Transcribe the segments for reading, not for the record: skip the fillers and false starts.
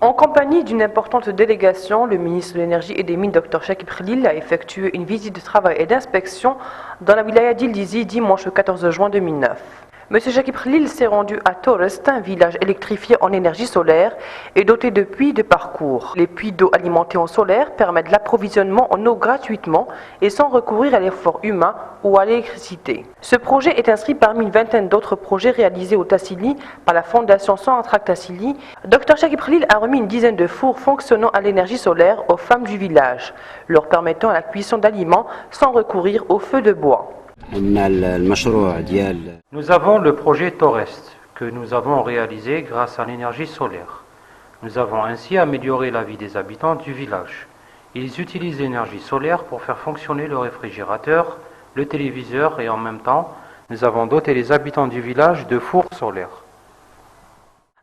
En compagnie d'une importante délégation, le ministre de l'Énergie et des Mines, Dr Chakib Khlil, a effectué une visite de travail et d'inspection dans la wilaya d'Il-Dizi dimanche 14 juin 2009. M. Chakib Khlil s'est rendu à Torest, un village électrifié en énergie solaire et doté de puits de parcours. Les puits d'eau alimentés en solaire permettent l'approvisionnement en eau gratuitement et sans recourir à l'effort humain ou à l'électricité. Ce projet est inscrit parmi une vingtaine d'autres projets réalisés au Tassili par la Fondation Sonatrach Tassili. Dr Chakib Khlil a remis une dizaine de fours fonctionnant à l'énergie solaire aux femmes du village, leur permettant la cuisson d'aliments sans recourir au feu de bois. Nous avons le projet Torest que nous avons réalisé grâce à l'énergie solaire. Nous avons ainsi amélioré la vie des habitants du village. Ils utilisent l'énergie solaire pour faire fonctionner le réfrigérateur, le téléviseur et en même temps, nous avons doté les habitants du village de fours solaires.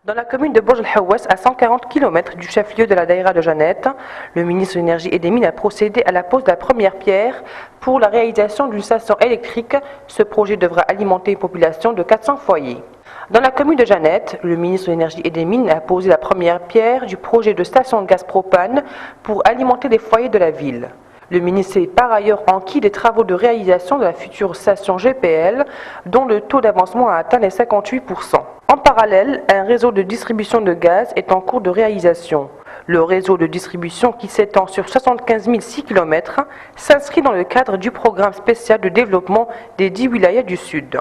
Dans la commune de Bouj el-Haouas, à 140 km du chef-lieu de la daïra de Janet, le ministre de l'Énergie et des Mines a procédé à la pose de la première pierre pour la réalisation d'une station électrique. Ce projet devra alimenter une population de 400 foyers. Dans la commune de Janet, le ministre de l'Énergie et des Mines a posé la première pierre du projet de station de gaz propane pour alimenter les foyers de la ville. Le ministre s'est par ailleurs enquis des travaux de réalisation de la future station GPL, dont le taux d'avancement a atteint les 58%. En parallèle, un réseau de distribution de gaz est en cours de réalisation. Le réseau de distribution, qui s'étend sur 75 006 km, s'inscrit dans le cadre du programme spécial de développement des 10 wilayas du Sud.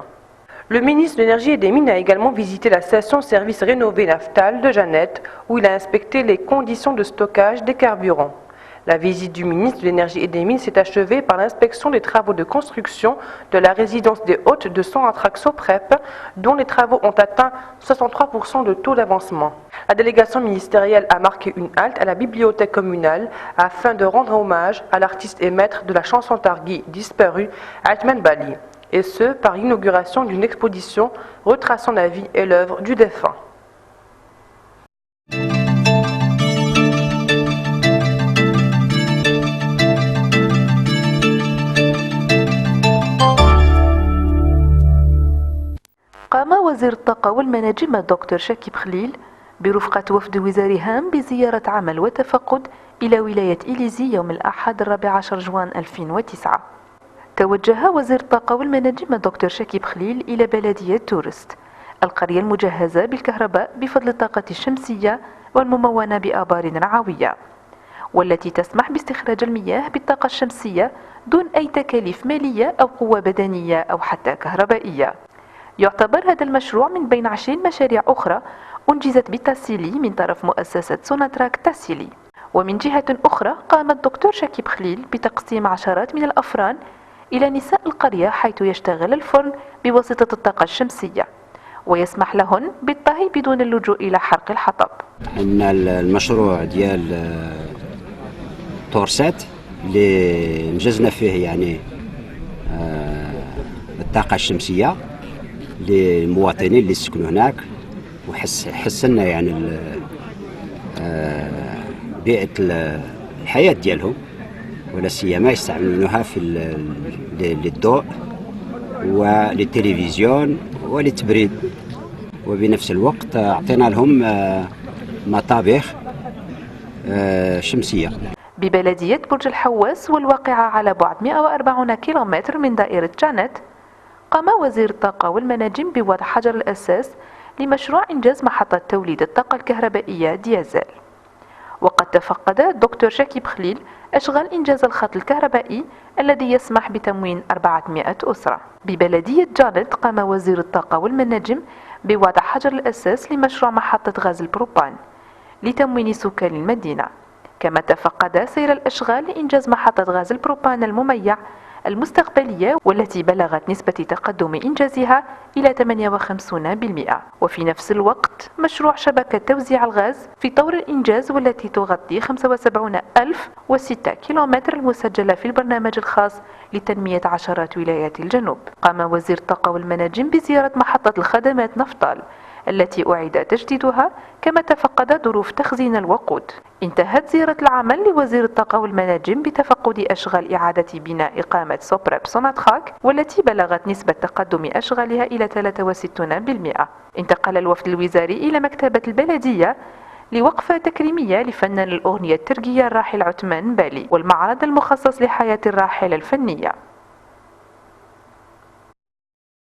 Le ministre de l'Énergie et des Mines a également visité la station-service rénovée Naftal de Janet, où il a inspecté les conditions de stockage des carburants. La visite du ministre de l'Énergie et des Mines s'est achevée par l'inspection des travaux de construction de la résidence des hôtes de Sonatrach Soprep, dont les travaux ont atteint 63% de taux d'avancement. La délégation ministérielle a marqué une halte à la bibliothèque communale afin de rendre hommage à l'artiste et maître de la chanson targhi disparu, Ajman Bali, et ce par l'inauguration d'une exposition retraçant la vie et l'œuvre du défunt. قام وزير الطاقة والمناجم الدكتور شاكيب خليل برفقة وفد وزاري هام بزيارة عمل وتفقد إلى ولاية إليزي يوم الأحد 14 جوان 2009. توجه وزير الطاقة والمناجم الدكتور شاكيب خليل إلى بلدية تورست، القرية المجهزة بالكهرباء بفضل الطاقة الشمسية والممونة بآبار رعوية، والتي تسمح باستخراج المياه بالطاقة الشمسية دون أي تكاليف مالية أو قوة بدنية أو حتى كهربائية. يعتبر هذا المشروع من بين 20 مشاريع أخرى أنجزت بالتاسيلي من طرف مؤسسة سوناتراك تاسيلي. ومن جهة أخرى قام الدكتور شاكيب خليل بتقسيم عشرات من الأفران إلى نساء القرية، حيث يشتغل الفرن بواسطة الطاقة الشمسية ويسمح لهن بالطهي بدون اللجوء إلى حرق الحطب. إن المشروع ديال تورسات اللي انجزنا فيه يعني الطاقة الشمسية للمواطنين اللي يسكنوا هناك، وحسنا يعني بيئة الحياة ديالهم، ولا سيما يستعملونها في للضوء وللتلفزيون وللتبريد، وبنفس الوقت أعطينا لهم مطابخ شمسية. ببلدية برج الحواس والواقعة على بعد 140 كيلومتر من دائرة جانت، قام وزير الطاقة والمناجم بوضع حجر الأساس لمشروع إنجاز محطة توليد الطاقة الكهربائية ديازل. وقد تفقد الدكتور شاكيب خليل أشغال إنجاز الخط الكهربائي الذي يسمح بتموين 400 أسرة. ببلدية جانت قام وزير الطاقة والمناجم بوضع حجر الأساس لمشروع محطة غاز البروبان لتموين سكان المدينة، كما تفقد سير الأشغال لإنجاز محطة غاز البروبان المميع المستقبلية، والتي بلغت نسبة تقدم إنجازها إلى 58%. وفي نفس الوقت مشروع شبكة توزيع الغاز في طور الإنجاز، والتي تغطي 75,006 كيلومتر المسجلة في البرنامج الخاص لتنمية عشرات ولايات الجنوب. قام وزير الطاقة والمناجم بزيارة محطة الخدمات نفطال التي أعيد تجديدها، كما تفقد ظروف تخزين الوقود. انتهت زيارة العمل لوزير الطاقة والمناجم بتفقد أشغال إعادة بناء إقامة سوبرب سوناتراك، والتي بلغت نسبة تقدم أشغالها إلى 63%. انتقل الوفد الوزاري إلى مكتبة البلدية لوقفة تكريمية لفنان الأغنية التركية الراحل عثمان بالي، والمعرض المخصص لحياة الراحلة الفنية.